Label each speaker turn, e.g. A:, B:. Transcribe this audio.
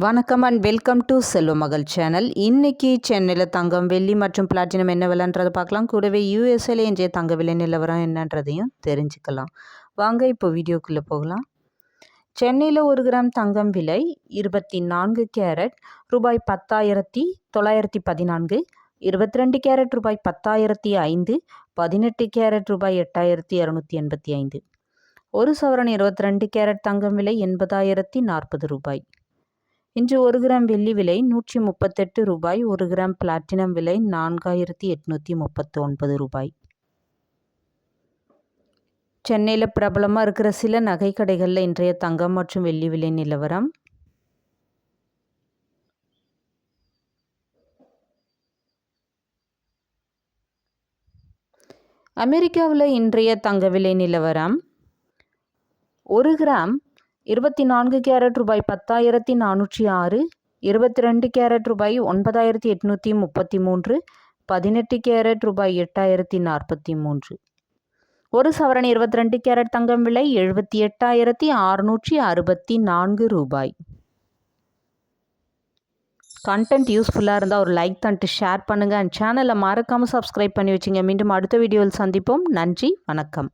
A: வணக்கம் and welcome to Selvamagal channel. இன்றைக்கி சென்னையில் தங்கம், வெள்ளி மற்றும் பிளாட்டினம் என்ன விலைன்றதை பார்க்கலாம். கூடவே யூஎஸ்ஏல இன்றைய தங்க விலை நிலவரம் என்னன்றதையும் தெரிஞ்சுக்கலாம். வாங்க இப்போ வீடியோக்குள்ளே போகலாம். சென்னையில் 1 கிராம் தங்கம் விலை 24 கேரட் ரூபாய் 10,914, 22 கேரட் ரூபாய் 10,005, 18 கேரட் ரூபாய் 8,285. 1 சவரன் 22 கேரட் தங்கம் விலை 80,040 ரூபாய். இன்று 1 கிராம் வெள்ளி விலை 138 ரூபாய். 1 கிராம் பிளாட்டினம் விலை 4,839 ரூபாய். சென்னையில் பிரபலமாக இருக்கிற சில நகை கடைகளில் இன்றைய தங்கம் மற்றும் வெள்ளி விலை நிலவரம். அமெரிக்காவில் இன்றைய தங்க விலை நிலவரம். 1 கிராம் 24 கேரட் ரூபாய் 10,406, 22 கேரட் ரூபாய் 9,833, 18 கேரட் ரூபாய் 8,043. 1 சவரன் 22 கேரட் தங்கம் விலை 78,664 ரூபாய். கண்டென்ட் யூஸ்ஃபுல்லாக இருந்தால் ஒரு லைக் தந்துட்டு ஷேர் பண்ணுங்கள். அண்ட் சேனலை மறக்காமல் சப்ஸ்கிரைப் பண்ணி வச்சுங்க. மீண்டும் அடுத்த வீடியோவில் சந்திப்போம். நன்றி, வணக்கம்.